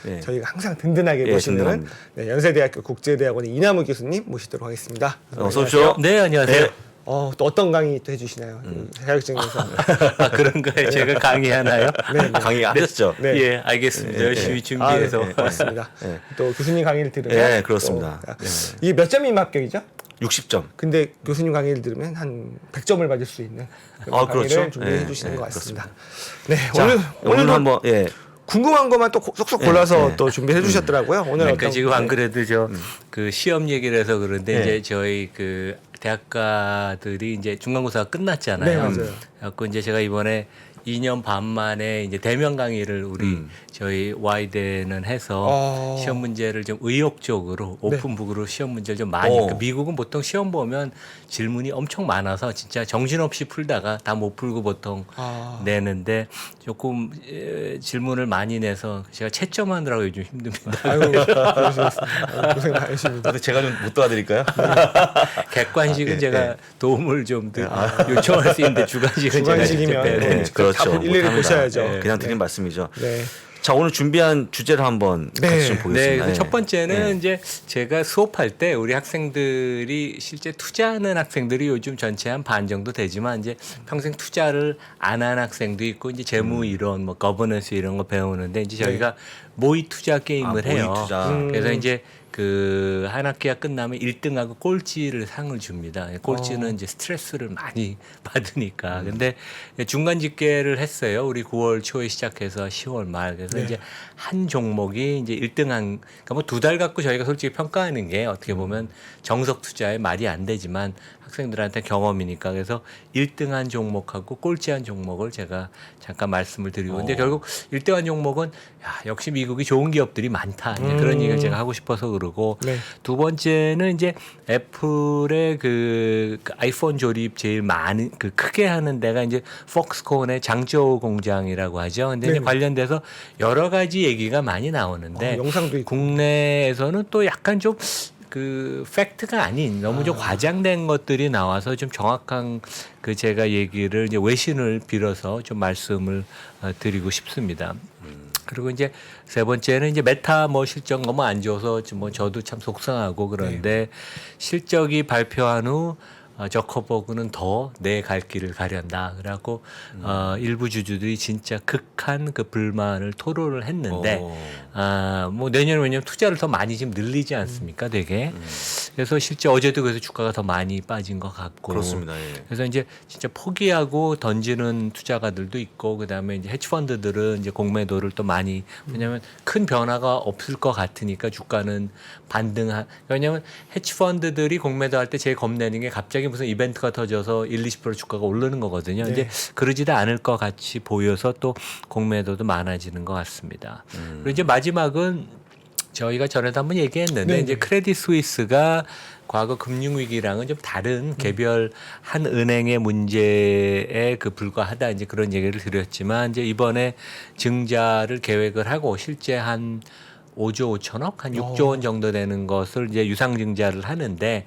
네. 저희가 항상 든든하게 예, 모시는 든든합니다. 네, 연세대학교 국제대학원의 이남우 교수님 모시도록 하겠습니다. 어서 오십시오. 네, 안녕하세요. 네. 또 어떤 강의 또 해주시나요? 자격증에서. 아, 그런가요? 제가 강의하나요? 네, 네. 강의 안 하셨죠? 네. 예, 알겠습니다. 열심히 준비해서. 네, 고맙습니다. 네. 또 교수님 강의를 들으면 네, 그렇습니다. 이게 몇 점이면 합격이죠? 60점. 근데 교수님 강의를 들으면 한 100점을 받을 수 있는 그런 아, 강의를 그렇죠. 준비해 네, 주시는 네, 것 같습니다. 자, 네, 오늘도 한번 예. 궁금한 것만 또 쏙쏙 골라서 네. 또 준비해 주셨더라고요. 오늘 그러니까 어떤 지금 안 네. 그래도 그 시험 얘기를 해서 그런데 네. 이제 저희 그 대학가들이 이제 중간고사가 끝났잖아요. 네, 맞아요. 그래서 이제 제가 이번에 2년 반 만에 이제 대면 강의를 우리 저희 Y대는 해서 시험 문제를 좀 의욕적으로 오픈북으로 시험 문제를 좀 많이. 오. 그 미국은 보통 시험 보면 질문이 엄청 많아서 진짜 정신없이 풀다가 다 못 풀고 보통 내는데 조금 질문을 많이 내서 제가 채점하느라고 요즘 힘듭니다. 아유, 그러시겠습니다. 고생 많으십니다. 근데 제가 좀 못 도와드릴까요? 객관식은 예, 제가 예. 도움을 좀 요청할 수 있는데 주관식은 주관식이면 제가 직접 네. 그렇죠. 다 일일이 못합니다. 보셔야죠. 예, 그냥 드린 네. 말씀이죠. 네. 자, 오늘 준비한 주제를 한번 네. 같이 좀 네, 보겠습니다. 그래서 예. 첫 번째는 예. 이제 제가 수업할 때 우리 학생들이 실제 투자하는 학생들이 요즘 전체 한 반 정도 되지만 이제 평생 투자를 안 한 학생도 있고 이제 재무 이론, 뭐 거버넌스 이런 거 배우는데 이제 저희가 모의 투자 게임을 해요. 모의 투자. 그래서 이제 그 한 학기가 끝나면 1등하고 꼴찌를 상을 줍니다. 꼴찌는 이제 스트레스를 많이 받으니까. 근데 중간 집계를 했어요. 우리 9월 초에 시작해서 10월 말. 그래서 이제 한 종목이 이제 1등한, 그러니까 뭐 2달 갖고 저희가 솔직히 평가하는 게 어떻게 보면 정석 투자에 말이 안 되지만 학생들한테 경험이니까. 그래서 1등한 종목하고 꼴찌한 종목을 제가 잠깐 말씀을 드리고. 근데 결국 1등한 종목은 야, 역시 미국이 좋은 기업들이 많다. 이제 그런 얘기를 제가 하고 싶어서 그러고. 네. 두 번째는 이제 애플의 그 아이폰 조립 제일 많은 그 크게 하는 데가 이제 폭스콘의 장저우 공장이라고 하죠. 근데 이제 네. 관련돼서 여러 가지 얘기가 많이 나오는데 영상도 있고. 국내에서는 또 약간 좀 그 팩트가 아닌 너무 좀 과장된 것들이 나와서 좀 정확한 그 제가 얘기를 이제 외신을 빌어서 좀 말씀을 드리고 싶습니다. 그리고 이제 세 번째는 이제 메타 뭐 실적 너무 안 좋아서 뭐 저도 참 속상하고 그런데 실적이 발표한 후 저커버그는 더 내 갈 길을 가련다. 그래갖고 일부 주주들이 진짜 극한 그 불만을 토로를 했는데 뭐 내년 왜냐면 투자를 더 많이 지금 늘리지 않습니까, 되게. 그래서 실제 어제도 그래서 주가가 더 많이 빠진 것 같고. 그렇습니다. 예. 그래서 이제 진짜 포기하고 던지는 투자가들도 있고 그다음에 이제 헤지펀드들은 이제 공매도를 또 많이 왜냐하면 큰 변화가 없을 것 같으니까 주가는 반등한 왜냐하면 헤지펀드들이 공매도 할 때 제일 겁내는 게 갑자기 무슨 이벤트가 터져서 1-20% 주가가 오르는 거거든요. 네. 근데 그러지도 않을 것 같이 보여서 또 공매도도 많아지는 것 같습니다. 그리고 이제 마지막은 저희가 전에도 한번 얘기했는데 네. 이제 크레딧 스위스가 과거 금융위기랑은 좀 다른 개별 한 은행의 문제에 그 불과하다 이제 그런 얘기를 드렸지만 이제 이번에 증자를 계획을 하고 실제 한 5조 5천억 한 6조 원 정도 되는 것을 이제 유상증자를 하는데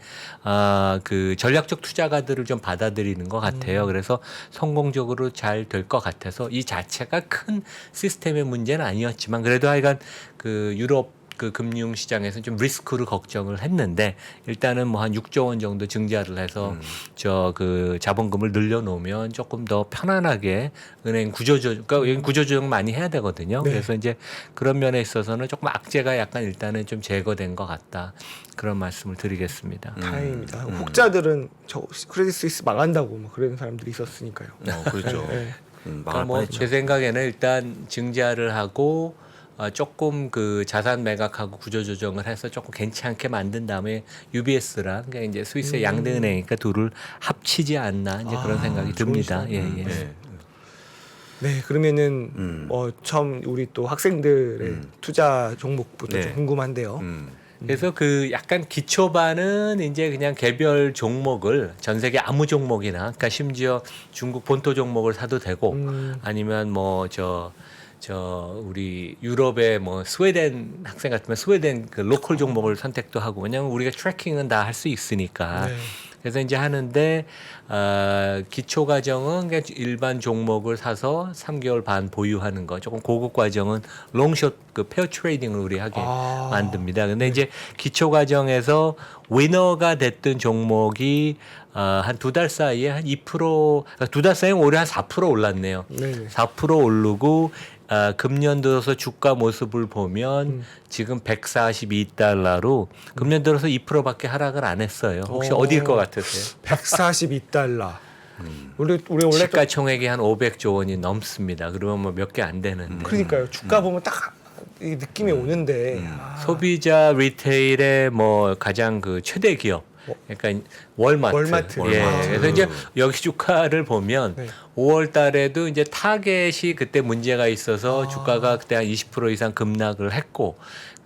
그 전략적 투자가들을 좀 받아들이는 것 같아요. 그래서 성공적으로 잘 될 것 같아서 이 자체가 큰 시스템의 문제는 아니었지만 그래도 하여간 그 유럽 그 금융 시장에서 좀 리스크를 걱정을 했는데 일단은 뭐 한 6조 원 정도 증자를 해서 저 그 자본금을 늘려놓으면 조금 더 편안하게 은행 구조조정, 그러니까 여기 구조조정 많이 해야 되거든요. 네. 그래서 이제 그런 면에 있어서는 조금 악재가 약간 일단은 좀 제거된 것 같다. 그런 말씀을 드리겠습니다. 다행입니다. 혹자들은 저 크레딧 스위스 망한다고 막 그러는 사람들이 있었으니까요. 그렇죠. 네. 망할 그러니까 뭐 뻔했죠. 제 생각에는 일단 증자를 하고 조금 그 자산 매각하고 구조조정을 해서 조금 괜찮게 만든 다음에 UBS랑 그러니까 이제 스위스의 양대 은행이니까 둘을 합치지 않나 이제 그런 생각이 듭니다. 예, 예. 네. 네, 그러면은 처음 우리 또 학생들의 투자 종목부터 네. 좀 궁금한데요. 그래서 그 약간 기초반은 이제 그냥 개별 종목을 전 세계 아무 종목이나 그러니까 심지어 중국 본토 종목을 사도 되고 아니면 뭐 저 우리 유럽의 뭐 스웨덴 학생 같으면 스웨덴 그 로컬 종목을 선택도 하고 왜냐하면 우리가 트래킹은 다 할 수 있으니까 네. 그래서 이제 하는데 기초 과정은 그냥 일반 종목을 사서 3개월 반 보유하는 거. 조금 고급 과정은 롱숏 그 페어 트레이딩을 우리 하게 만듭니다. 근데 이제 기초 과정에서 위너가 됐던 종목이 한 2달 사이에 한 2%, 2달 사이에 올해 한 4% 올랐네요. 네네. 4% 오르고 금년 들어서 주가 모습을 보면 지금 142달러로 금년 들어서 2%밖에 하락을 안 했어요. 혹시 어디일 것 같으세요? 142달러. 우리 원래 시가총액이 한 500조 원이 넘습니다. 그러면 뭐 몇 개 안 되는데. 그러니까요. 주가 보면 딱 이 느낌이 오는데 소비자 리테일의 뭐 가장 그 최대 기업. 그러니까 월마트. 월마트. 예. 월마트. 그래서 이제 여기 주가를 보면 네. 5월 달에도 이제 타겟이 그때 문제가 있어서 주가가 그때 한 20% 이상 급락을 했고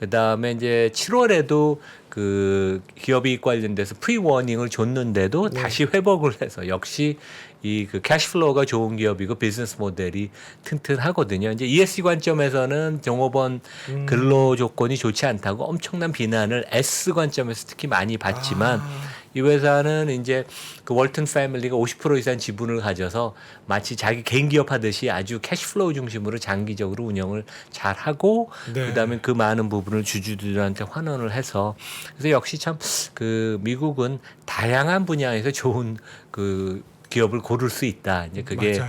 그다음에 이제 7월에도 그 기업이익 관련돼서 프리워닝을 줬는데도 다시 회복을 해서 역시 이 그 캐시플로우가 좋은 기업이고 비즈니스 모델이 튼튼하거든요. 이제 ESG 관점에서는 종업원 근로 조건이 좋지 않다고 엄청난 비난을 S 관점에서 특히 많이 받지만 이 회사는 이제 그 월튼 패밀리가 50% 이상 지분을 가져서 마치 자기 개인 기업 하듯이 아주 캐시플로우 중심으로 장기적으로 운영을 잘 하고 네. 그다음에 그 많은 부분을 주주들한테 환원을 해서 그래서 역시 참 그 미국은 다양한 분야에서 좋은 그 기업을 고를 수 있다. 이제 그게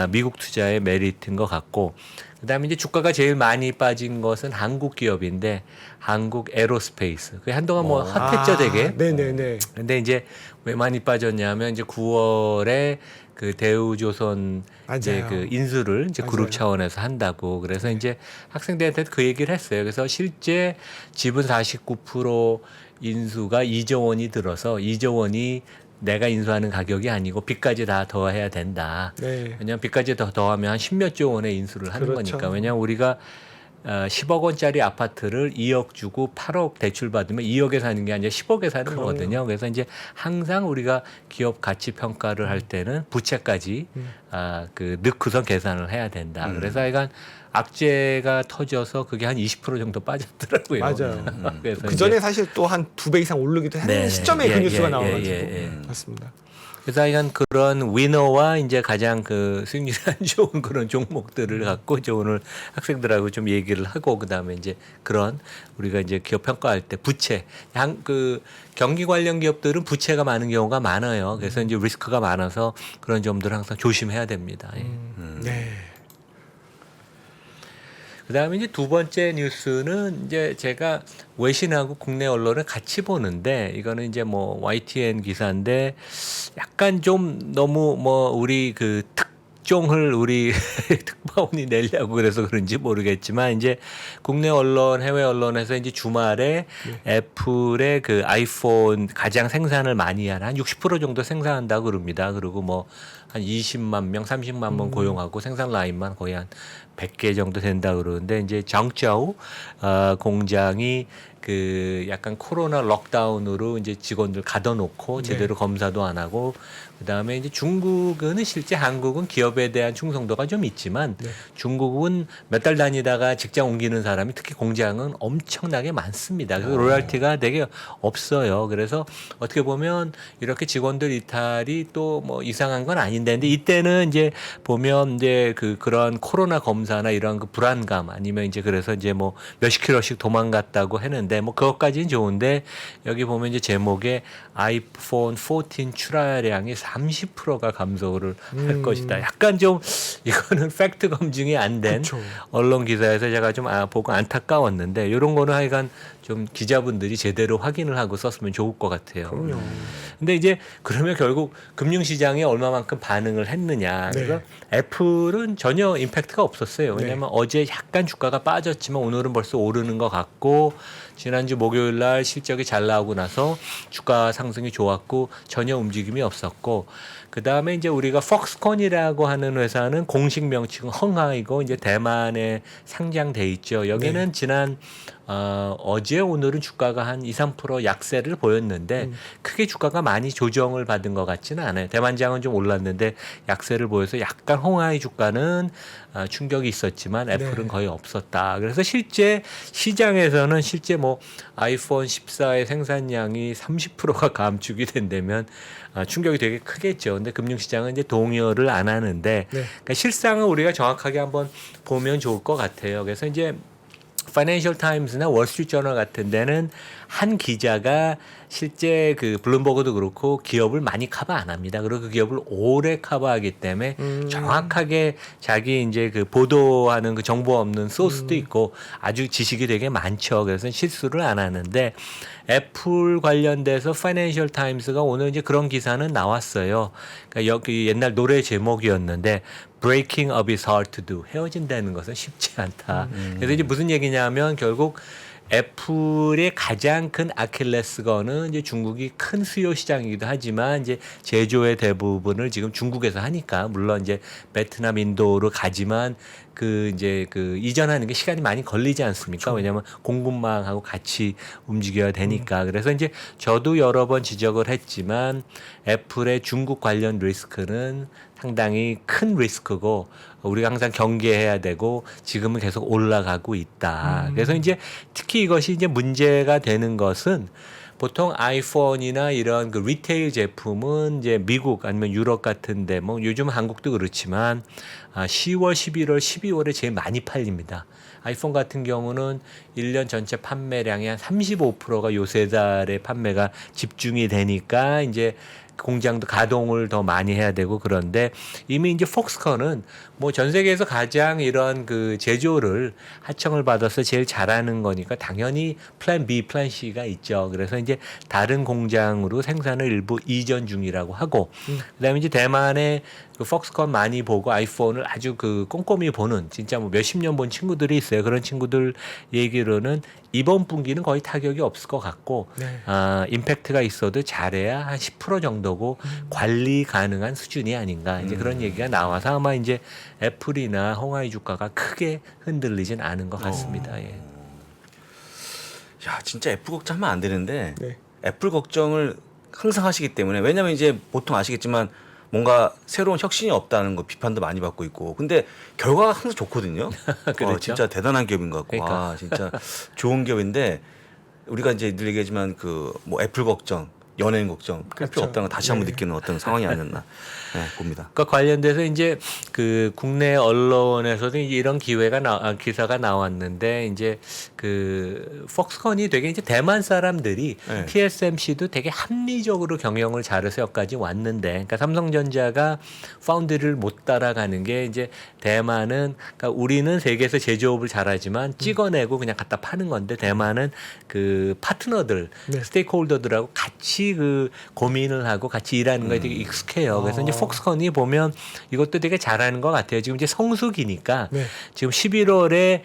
미국 투자의 메리트인 것 같고, 그다음에 이제 주가가 제일 많이 빠진 것은 한국 기업인데 한국 에로스페이스. 그 한동안 뭐 핫했죠, 되게. 네네네. 근데 이제 왜 많이 빠졌냐면 이제 9월에 그 대우조선 이제 맞아요. 그 인수를 이제 맞아요. 그룹 차원에서 한다고 그래서 이제 학생들한테 그 얘기를 했어요. 그래서 실제 지분 49% 인수가 2조 원이 들어서 2조 원이 내가 인수하는 가격이 아니고 빚까지 다 더해야 된다. 네. 왜냐하면 빚까지 더 더하면 한 10몇 조 원의 인수를 하는 그렇죠. 거니까. 왜냐하면 우리가 10억 원짜리 아파트를 2억 주고 8억 대출 받으면 2억에 사는 게 아니라 10억에 사는 그럼요. 거거든요. 그래서 이제 항상 우리가 기업 가치 평가를 할 때는 부채까지 그 넣고선 계산을 해야 된다. 그래서 약간 악재가 터져서 그게 한 20% 정도 빠졌더라고요. 맞아요. 그래서 그 이제 전에 사실 또 한 2배 이상 오르기도 했는 네. 시점에 예, 그 뉴스가 예, 나와가지고 예. 맞습니다. 그래서 약간 그런 위너와 이제 가장 그 수익률이 안 좋은 그런 종목들을 갖고 이제 오늘 학생들하고 좀 얘기를 하고 그다음에 이제 그런 우리가 이제 기업 평가할 때 부채 그 경기 관련 기업들은 부채가 많은 경우가 많아요. 그래서 이제 리스크가 많아서 그런 점들을 항상 조심해야 됩니다. 예. 네. 그다음에 이제 두 번째 뉴스는 이제 제가 외신하고 국내 언론을 같이 보는데 이거는 이제 뭐 YTN 기사인데 약간 좀 너무 뭐 우리 그 특종을 우리 특파원이 내려고 그래서 그런지 모르겠지만 이제 국내 언론, 해외 언론에서 이제 주말에 애플의 그 아이폰 가장 생산을 많이 하는 한 60% 정도 생산한다고 그럽니다. 그리고 뭐 한 20만 명, 30만 명 고용하고 생산 라인만 거의 한 100개 정도 된다 그러는데 이제 정짜오 공장이 그 약간 코로나 럭다운으로 이제 직원들 가둬놓고 제대로 검사도 안 하고 그다음에 이제 중국은 실제 한국은 기업에 대한 충성도가 좀 있지만 중국은 몇 달 다니다가 직장 옮기는 사람이 특히 공장은 엄청나게 많습니다. 그래서 로열티가 되게 없어요. 그래서 어떻게 보면 이렇게 직원들 이탈이 또 뭐 이상한 건 아닌데 근데 이때는 이제 보면 이제 그런 코로나 검사나 이런 그 불안감 아니면 이제 그래서 이제 뭐 몇십 킬로씩 도망갔다고 했는데 뭐 그것까지는 좋은데 여기 보면 이제 제목에 아이폰 14 출하량이 30%가 감소를 할 것이다. 약간 좀 이거는 팩트 검증이 안 된 그쵸. 언론 기사에서 제가 좀 보고 안타까웠는데 이런 거는 하여간 좀 기자분들이 제대로 확인을 하고 썼으면 좋을 것 같아요. 그럼요. 근데 이제 그러면 결국 금융시장이 얼마만큼 반응을 했느냐. 네. 그래서 애플은 전혀 임팩트가 없었어요. 왜냐하면 어제 약간 주가가 빠졌지만 오늘은 벌써 오르는 것 같고 지난주 목요일 날 실적이 잘 나오고 나서 주가 상승이 좋았고 전혀 움직임이 없었고 그다음에 이제 우리가 폭스콘이라고 하는 회사는 공식 명칭은 헝하이고 이제 대만에 상장돼 있죠. 여기는 지난 어제 오늘은 주가가 한 2, 3% 약세를 보였는데 크게 주가가 많이 조정을 받은 것 같지는 않아요. 대만장은 좀 올랐는데 약세를 보여서 약간 홍하이 주가는 충격이 있었지만 애플은 거의 없었다. 그래서 실제 시장에서는 실제 뭐 뭐 아이폰 14의 생산량이 30%가 감축이 된다면 충격이 되게 크겠죠. 근데 금융시장은 이제 동요를 안 하는데 네. 그러니까 실상을 우리가 정확하게 한번 보면 좋을 것 같아요. 그래서 이제 파이낸셜 타임스나 월스트리트 저널 같은 데는 한 기자가 실제 그 블룸버그도 그렇고 기업을 많이 커버 안 합니다. 그리고 그 기업을 오래 커버하기 때문에 정확하게 자기 이제 그 보도하는 그 정보 없는 소스도 있고 아주 지식이 되게 많죠. 그래서 실수를 안 하는데 애플 관련돼서 파이낸셜 타임스가 오늘 이제 그런 기사는 나왔어요. 그러니까 여기 옛날 노래 제목이었는데 Breaking up is hard to do. 헤어진다는 것은 쉽지 않다. 그래서 이제 무슨 얘기냐면 결국 애플의 가장 큰 아킬레스건은 이제 중국이 큰 수요 시장이기도 하지만 이제 제조의 대부분을 지금 중국에서 하니까 물론 이제 베트남, 인도로 가지만 그 이제 그 이전하는 게 시간이 많이 걸리지 않습니까? 그렇죠. 왜냐하면 공급망하고 같이 움직여야 되니까. 그래서 이제 저도 여러 번 지적을 했지만 애플의 중국 관련 리스크는 상당히 큰 리스크고 우리가 항상 경계해야 되고 지금은 계속 올라가고 있다. 그래서 이제 특히 이것이 이제 문제가 되는 것은 보통 아이폰이나 이런 그 리테일 제품은 이제 미국 아니면 유럽 같은데 뭐 요즘 한국도 그렇지만 10월, 11월, 12월에 제일 많이 팔립니다. 아이폰 같은 경우는 1년 전체 판매량의 한 35%가 요 세 달에 판매가 집중이 되니까 이제 공장도 가동을 더 많이 해야 되고 그런데 이미 이제 폭스콘은 뭐 전 세계에서 가장 이런 그 제조를 하청을 받아서 제일 잘하는 거니까 당연히 플랜 B, 플랜 C가 있죠. 그래서 이제 다른 공장으로 생산을 일부 이전 중이라고 하고 그다음에 이제 대만의 그 폭스콘 많이 보고 아이폰을 아주 그 꼼꼼히 보는 진짜 뭐 몇십 년 본 친구들이 있어요. 그런 친구들 얘기로는 이번 분기는 거의 타격이 없을 것 같고 네. 임팩트가 있어도 잘해야 한 10% 정도고 관리 가능한 수준이 아닌가 이제 그런 얘기가 나와서 아마 이제 애플이나 홍하이 주가가 크게 흔들리진 않은 것 같습니다. 예. 야 진짜 애플 걱정하면 안 되는데 네. 애플 걱정을 항상 하시기 때문에 왜냐면 이제 보통 아시겠지만 뭔가 새로운 혁신이 없다는 거 비판도 많이 받고 있고 근데 결과가 항상 좋거든요. 그렇죠. 진짜 대단한 기업인 것 같고 그러니까. 와 진짜 좋은 기업인데 우리가 이제 늘 얘기하지만 그 뭐 애플 걱정 연예인 걱정 할 그렇죠. 필요 없다는 걸 다시 한번 네. 느끼는 어떤 상황이 아니었나 봅니다. 그과 관련돼서 이제 그 국내 언론에서도 이제 이런 기사가 나왔는데 이제 그 폭스콘이 되게 이제 대만 사람들이 네. TSMC도 되게 합리적으로 경영을 잘해서 여기까지 왔는데, 그러니까 삼성전자가 파운드리를 못 따라가는 게 이제 대만은 그러니까 우리는 세계에서 제조업을 잘하지만 찍어내고 그냥 갖다 파는 건데 대만은 그 파트너들, 네. 스테이크홀더들하고 같이 그 고민을 하고 같이 일하는 거에 되게 익숙해요. 그래서 이제 폭스콘이 보면 이것도 되게 잘하는 것 같아요. 지금 이제 성수기니까 네. 지금 11월에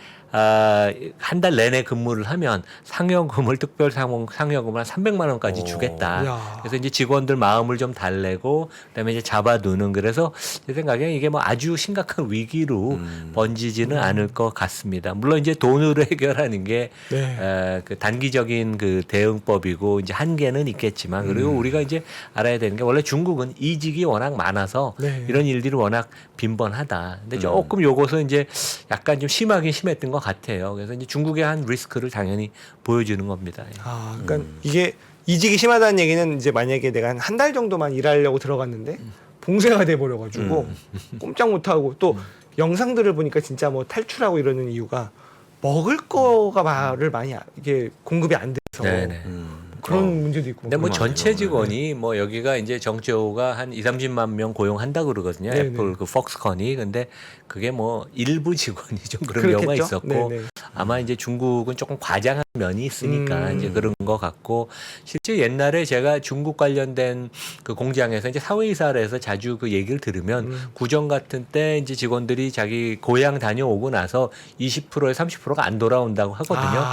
한 달 내내 근무를 하면 상여금을 특별 상여금을 한 300만 원까지 주겠다. 야. 그래서 이제 직원들 마음을 좀 달래고 그다음에 이제 잡아두는 그래서 제 생각에 이게 뭐 아주 심각한 위기로 번지지는 않을 것 같습니다. 물론 이제 돈으로 해결하는 게 네. 그 단기적인 그 대응법이고 이제 한계는 있겠지만 그리고 우리가 이제 알아야 되는 게 원래 중국은 이직이 워낙 많아서 네. 이런 일들이 워낙 빈번하다. 근데 조금 요것은 이제 약간 좀 심하긴 심했던 것 같아요. 그래서 이제 중국의 한 리스크를 당연히 보여주는 겁니다. 그러니까 이게 이직이 심하다는 얘기는 이제 만약에 내가 한 달 정도만 일하려고 들어갔는데 봉쇄가 돼 버려가지고 꼼짝 못하고 또 영상들을 보니까 진짜 뭐 탈출하고 이러는 이유가 먹을 거가 말을 많이 이게 공급이 안 돼서 네네. 그런 문제도 있고. 근데 뭐 그런 전체 것 같아요. 직원이 뭐 여기가 이제 정재호가 한 2-30만 명 고용한다 그러거든요. 네네. 애플 그 폭스콘이. 근데 그게 뭐 일부 직원이 좀 그런 경우가 그렇겠죠? 있었고 네네. 아마 이제 중국은 조금 과장한 면이 있으니까 이제 그런 것 같고 실제 옛날에 제가 중국 관련된 그 공장에서 이제 사회이사를 해서 자주 그 얘기를 들으면 구정 같은 때 이제 직원들이 자기 고향 다녀오고 나서 20%에서 30%가 안 돌아온다고 하거든요.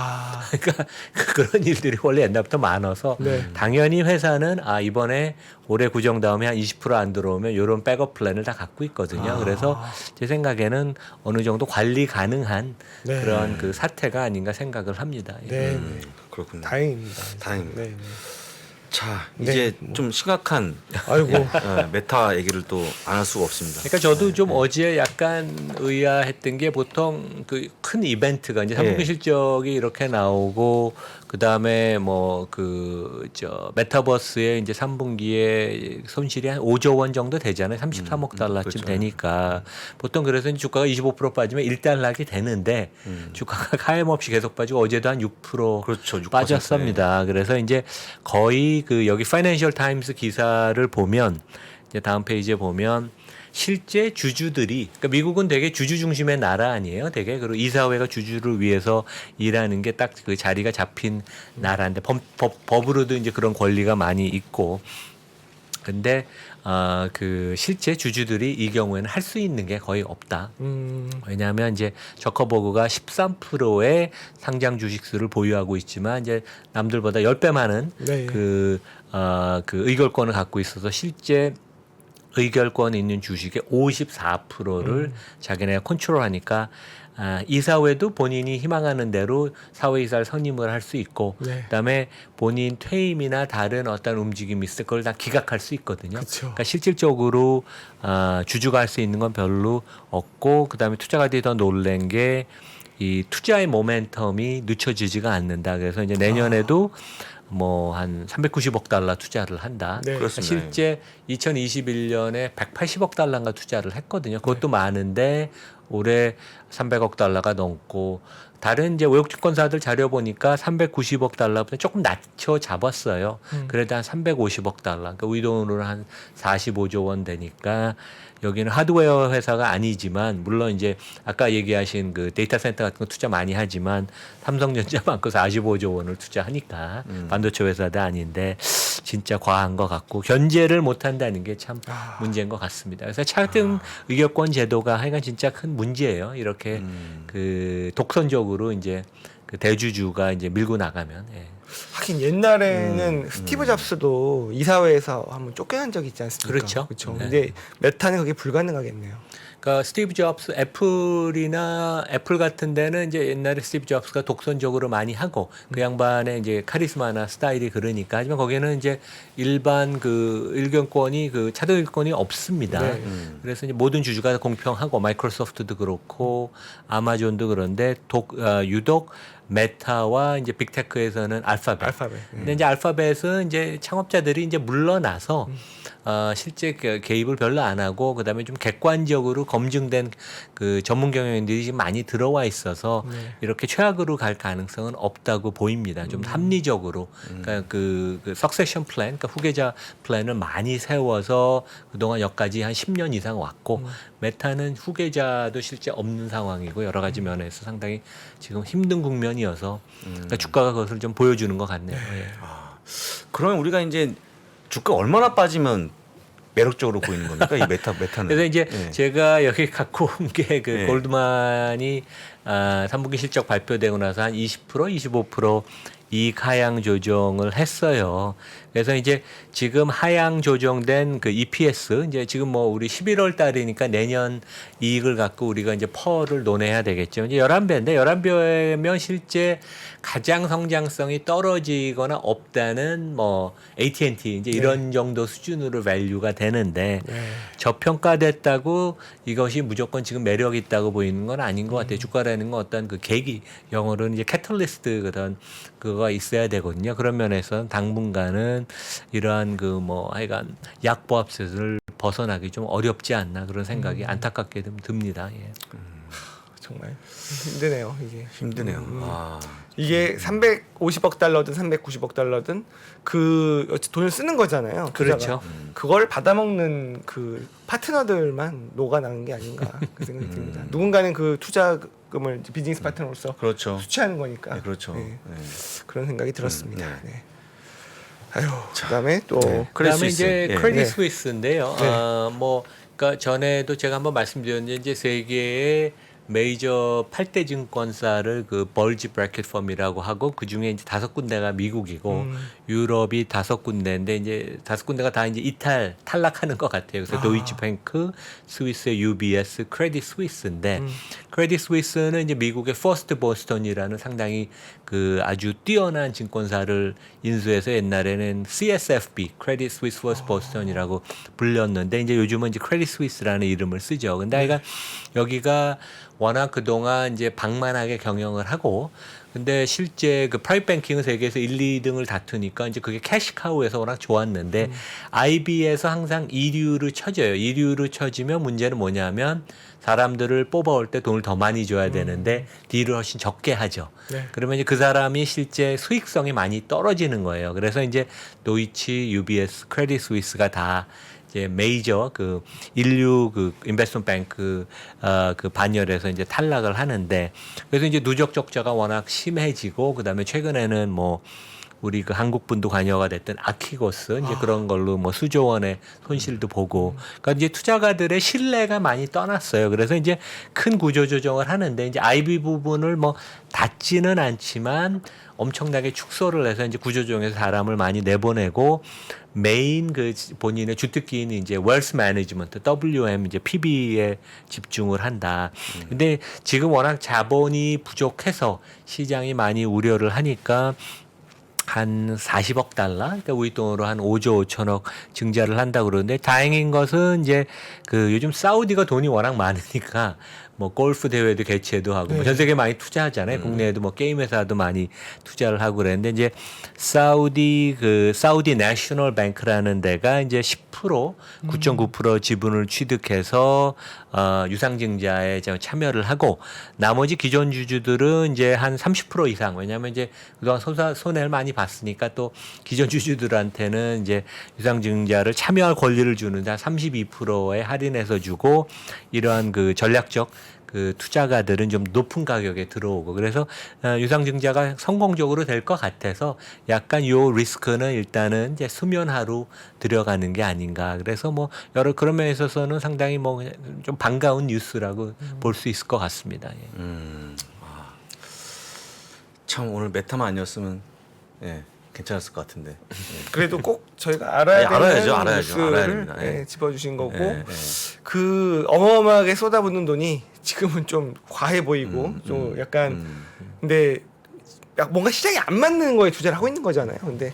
그러니까 그런 일들이 원래 옛날부터 많아서 네. 당연히 회사는 이번에 올해 구정 다음에 한 20% 안 들어오면 이런 백업 플랜을 다 갖고 있거든요. 그래서 제 생각에는 어느 정도 관리 가능한 네. 그런 그 사태가 아닌가 생각을 합니다. 예. 네. 그렇군요. 다행입니다. 다행입니다. 네. 네. 자 네, 이제 뭐. 좀 심각한 아이고. 메타 얘기를 또 안 할 수가 없습니다. 그러니까 저도 좀 어제 약간 의아했던 게 보통 그 큰 이벤트가 이제 3분기 예. 실적이 이렇게 나오고 그다음에 뭐 그 메타버스의 이제 3분기에 손실이 한 5조 원 정도 되잖아요. 33억 달러쯤 그렇죠. 되니까 보통 그래서 이제 주가가 25% 빠지면 1달러이 되는데 주가가 하염없이 계속 빠지고 어제도 한 6% 그렇죠. 6%. 빠졌습니다. 그래서 이제 거의 그 여기 파이낸셜 타임스 기사를 보면 이제 다음 페이지에 보면 실제 주주들이 그러니까 미국은 되게 주주 중심의 나라 아니에요. 되게 그리고 이사회가 주주를 위해서 일하는 게 딱 그 자리가 잡힌 나라인데 법으로도 이제 그런 권리가 많이 있고 근데 그 실제 주주들이 이 경우에는 할 수 있는 게 거의 없다. 왜냐하면 이제 저커버그가 13%의 상장 주식수를 보유하고 있지만 이제 남들보다 10배 많은 네. 그 의결권을 갖고 있어서 실제 의결권 있는 주식의 54%를 자기네가 컨트롤하니까 이사회도 본인이 희망하는 대로 사회이사를 선임을 할 수 있고 네. 그다음에 본인 퇴임이나 다른 어떤 움직임이 있을 걸 다 기각할 수 있거든요. 그쵸. 그러니까 실질적으로 주주가 할 수 있는 건 별로 없고 그다음에 투자가들이 더 놀란 게 이 투자의 모멘텀이 늦춰지지가 않는다. 그래서 이제 내년에도 뭐 한 390억 달러 투자를 한다. 네. 그렇습니다. 실제 2021년에 180억 달러인가 투자를 했거든요. 그것도 많은데 올해 300억 달러가 넘고 다른 이제 외국 증권사들 자료 보니까 390억 달러보다 조금 낮춰 잡았어요. 그래도 한 350억 달러. 그러니까 우리 돈으로 한 45조 원 되니까 여기는 하드웨어 회사가 아니지만 물론 이제 아까 얘기하신 그 데이터 센터 같은 거 투자 많이 하지만 삼성전자만큼 45조 원을 투자하니까 반도체 회사도 아닌데 진짜 과한 것 같고 견제를 못 한다는 게 참 문제인 것 같습니다. 그래서 차등 의결권 제도가 하여간 진짜 큰 문제예요. 이렇게 그 독선적으로 이제 그 대주주가 이제 밀고 나가면 예. 하긴 옛날에는 스티브 잡스도 이사회에서 한번 쫓겨난 적이 있지 않습니까? 그렇죠. 그렇죠. 네. 근데 메타는 그게 불가능하겠네요. 그러니까 스티브 잡스 애플 같은 데는 이제 옛날에 스티브 잡스가 독선적으로 많이 하고 그 양반의 이제 카리스마나 스타일이 그러니까 하지만 거기에는 이제 일반 그 의견권이 그 차등 의견권이 없습니다. 네. 그래서 이제 모든 주주가 공평하고 마이크로소프트도 그렇고 아마존도 그런데 유독 메타와 이제 빅테크에서는 알파벳. 근데 이제 알파벳은 이제 창업자들이 이제 물러나서 실제 개입을 별로 안 하고 그다음에 좀 객관적으로 검증된 그 전문 경영인들이 지금 많이 들어와 있어서 이렇게 최악으로 갈 가능성은 없다고 보입니다. 좀 합리적으로 그러니까 그 석세션 플랜, 그러니까 후계자 플랜을 많이 세워서 그동안 여기까지 한 10년 이상 왔고 메타는 후계자도 실제 없는 상황이고 여러 가지 면에서 상당히 지금 힘든 국면이어서 그러니까 주가가 그것을 좀 보여주는 것 같네요. 예. 그러면 우리가 이제 주가 얼마나 빠지면 매력적으로 보이는 겁니까? 이 메타는. 그래서 이제 예. 제가 여기 갖고 온 게 그 예. 골드만이 3분기 실적 발표되고 나서 한 20% 25% 이익 하향 조정을 했어요. 그래서 이제 지금 하향 조정된 그 EPS 이제 지금 뭐 우리 11월 달이니까 내년 이익을 갖고 우리가 이제 펄을 논해야 되겠죠. 이제 11배인데 11배면 실제 가장 성장성이 떨어지거나 없다는 뭐 AT&T 이제 이런 정도 수준으로 밸류가 되는데 저평가됐다고 이것이 무조건 지금 매력 있다고 보이는 건 아닌 것 같아요. 주가라는 건 어떤 그 계기 영어로는 이제 캐털리스트 그런 그거가 있어야 되거든요. 그런 면에서는 당분간은 이러한 그 뭐 하여간 약보합세를 벗어나기 좀 어렵지 않나 그런 생각이 안타깝게 듭니다. 예. 정말 힘드네요. 이게 힘드네요. 이게 350억 달러든 390억 달러든 그 돈을 쓰는 거잖아요. 그렇죠. 그걸 받아먹는 그 파트너들만 녹아나는 게 아닌가 그 생각이 듭니다. 누군가는 그 투자금을 이제 비즈니스 파트너로서 그렇죠. 수취하는 거니까. 네, 그렇죠. 네. 네. 그런 생각이 들었습니다. 네. 네. 아유, 그다음에 또 네. 그다음에 크레딧 이제 스위스. 예. 크레딧 네. 스위스인데요. 네. 뭐 그러니까 전에도 제가 한번 말씀드렸는데 이제 세계의 메이저 8대 증권사를 그 벌지 브래킷 펌이라고 하고 그 중에 이제 5군데가 미국이고 유럽이 5군데인데 이제 5군데가 다 이제 탈락하는 것 같아요. 그래서 도이치뱅크, 스위스의 UBS, 크레딧 스위스인데 크레딧 스위스는 이제 미국의 퍼스트 보스턴이라는 상당히 그 아주 뛰어난 증권사를 인수해서 옛날에는 CSFB, Credit Suisse First Boston이라고 불렸는데 이제 요즘은 이제 Credit Suisse라는 이름을 쓰죠. 근데 하여간 여기가 워낙 그동안 이제 방만하게 경영을 하고 근데 실제 그 프라이빗 뱅킹은 세계에서 1, 2등을 다투니까 이제 그게 캐시카우에서 워낙 좋았는데 IB에서 항상 2류를 쳐져요. 2류를 쳐지면 문제는 뭐냐면 사람들을 뽑아올 때 돈을 더 많이 줘야 되는데 딜을 훨씬 적게 하죠. 네. 그러면 이제 그 사람이 실제 수익성이 많이 떨어지는 거예요. 그래서 이제 도이치, UBS, 크레딧 스위스가 다 이제 메이저 그 인류 그 인베스트먼트 뱅크 그 반열에서 이제 탈락을 하는데 그래서 이제 누적 적자가 워낙 심해지고 그다음에 최근에는 뭐 우리 그 한국 분도 관여가 됐던 아키고스 이제 그런 걸로 뭐 수조 원의 손실도 보고 그러니까 이제 투자가들의 신뢰가 많이 떠났어요. 그래서 이제 큰 구조 조정을 하는데 이제 IB 부분을 뭐 닫지는 않지만 엄청나게 축소를 해서 이제 구조 조정에서 사람을 많이 내보내고 메인 그 본인의 주특기인 이제 웰스 매니지먼트 WM 이제 PB에 집중을 한다. 근데 지금 워낙 자본이 부족해서 시장이 많이 우려를 하니까 한 40억 달러, 그러니까 우리 돈으로 한 5조 5천억 증자를 한다고 그러는데 다행인 것은 이제 그 요즘 사우디가 돈이 워낙 많으니까 뭐 골프 대회도 개최도 하고 뭐 전 세계 많이 투자하잖아요. 국내에도 뭐 게임 회사도 많이 투자를 하고 그랬는데 이제 사우디 내셔널 뱅크라는 데가 이제 10% 9.9% 지분을 취득해서 유상증자에 참여를 하고 나머지 기존 주주들은 이제 한 30% 이상 왜냐하면 이제 그동안 손해를 많이 봤으니까 또 기존 주주들한테는 이제 유상증자를 참여할 권리를 주는데 한 32%에 할인해서 주고 이러한 그 전략적 그 투자가들은 좀 높은 가격에 들어오고 그래서 유상증자가 성공적으로 될 것 같아서 약간 요 리스크는 일단은 이제 수면하로 들어가는 게 아닌가 그래서 뭐 여러 그런 면에 있어서는 상당히 뭐 좀 반가운 뉴스라고 볼 수 있을 것 같습니다. 예. 참 오늘 메타만 아니었으면 예, 괜찮았을 것 같은데. 그래도 꼭 저희가 알아야 아니, 알아야죠, 되는 알아야죠. 알아야 뉴스를 됩니다. 예. 예, 짚어주신 거고 예, 예. 그 어마어마하게 쏟아붓는 돈이 지금은 좀 과해 보이고 좀 약간 근데 뭔가 시장이 안 맞는 거에 투자를 하고 있는 거잖아요. 근데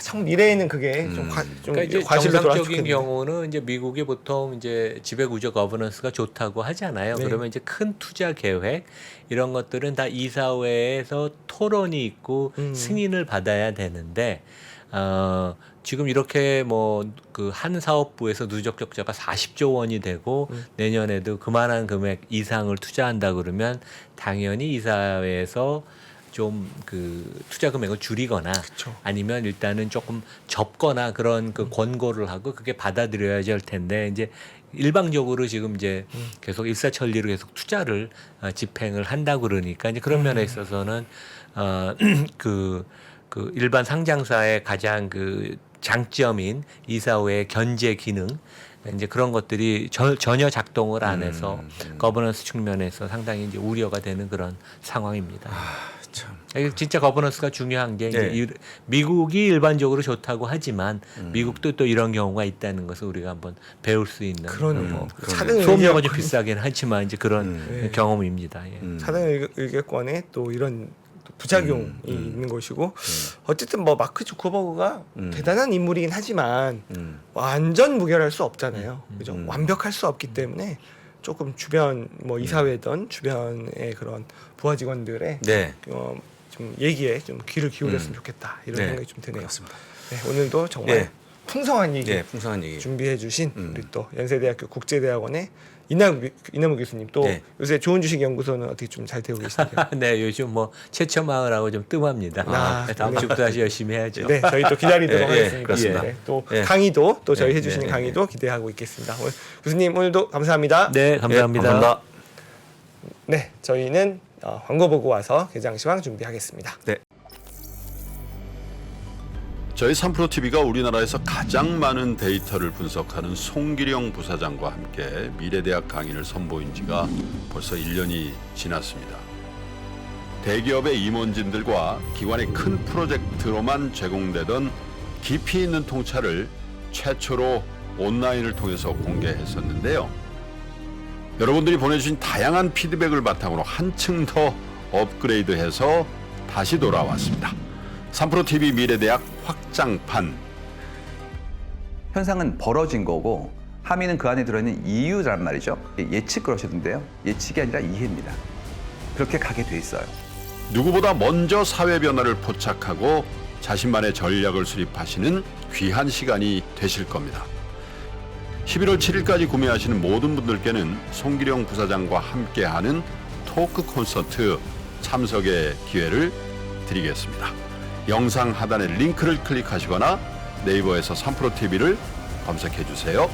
참 미래에는 그게 좀 그러니까 이제 과실로 돌아왔으면 정상적인 좋겠는데. 경우는 이제 미국이 보통 이제 지배구조 거버넌스가 좋다고 하잖아요. 네. 그러면 이제 큰 투자 계획 이런 것들은 다 이사회에서 토론이 있고 승인을 받아야 되는데 지금 이렇게 뭐 그 한 사업부에서 누적 적자가 40조 원이 되고 내년에도 그만한 금액 이상을 투자한다 그러면 당연히 이사회에서 좀 그 투자 금액을 줄이거나 그쵸. 아니면 일단은 조금 접거나 그런 그 권고를 하고 그게 받아들여야지 할 텐데 이제 일방적으로 지금 이제 계속 일사천리로 계속 투자를 집행을 한다 그러니까 이제 그런 면에 있어서는 그 일반 상장사의 가장 그 장점인 이사회의 견제 기능 이제 그런 것들이 전혀 작동을 안 해서 거버넌스 측면에서 상당히 이제 우려가 되는 그런 상황입니다. 참. 이게 진짜 거버넌스가 중요한 게 네. 이제 미국이 일반적으로 좋다고 하지만 미국도 또 이런 경우가 있다는 것을 우리가 한번 배울 수 있는 그러네요. 뭐 차등 수업료가 좀 의결권- 비싸긴 하지만 이제 그런 네. 경험입니다. 예. 차등 의결권에 또 이런 또 부작용이 있는 것이고 어쨌든 뭐 마크 주커버그가 대단한 인물이긴 하지만 완전 무결할 수 없잖아요. 그죠? 완벽할 수 없기 때문에 조금 주변 뭐 이사회든 주변의 그런 부하 직원들의 네. 좀 얘기에 좀 귀를 기울였으면 좋겠다 이런 네. 생각이 좀 드네요. 그렇습니다. 네, 오늘도 정말 예. 풍성한 얘기 예, 풍성한 얘기. 준비해주신 우리 또 연세대학교 국제대학원의 이남우 교수님 또 네. 요새 좋은 주식 연구소는 어떻게 좀 잘 되고 계신가요? 네, 요즘 뭐 최첨망을하고 좀 뜸합니다. 다음 네. 주부터 다시 열심히 해야죠. 네, 저희 또 기다리도록 예, 예, 하겠습니다. 그렇습니다. 네, 또 예. 강의도 또 저희 예, 해주시는 예, 예, 강의도 기대하고 있겠습니다. 오늘 교수님 오늘도 감사합니다. 네, 감사합니다. 예, 감사합니다. 네, 저희는 광고 보고 와서 개장시황 준비하겠습니다. 네. 저희 3프로TV가 우리나라에서 가장 많은 데이터를 분석하는 송기령 부사장과 함께 미래대학 강의를 선보인 지가 벌써 1년이 지났습니다. 대기업의 임원진들과 기관의 큰 프로젝트로만 제공되던 깊이 있는 통찰을 최초로 온라인을 통해서 공개했었는데요. 여러분들이 보내주신 다양한 피드백을 바탕으로 한층 더 업그레이드해서 다시 돌아왔습니다. 3프로TV 미래대학 확장판. 현상은 벌어진 거고 함의는 그 안에 들어있는 이유란 말이죠. 예측 그러셨는데요. 예측이 아니라 이해입니다. 그렇게 가게 돼 있어요. 누구보다 먼저 사회 변화를 포착하고 자신만의 전략을 수립하시는 귀한 시간이 되실 겁니다. 11월 7일까지 구매하시는 모든 분들께는 송기령 부사장과 함께하는 토크 콘서트 참석의 기회를 드리겠습니다. 영상 하단의 링크를 클릭하시거나 네이버에서 3프로TV를 검색해 주세요.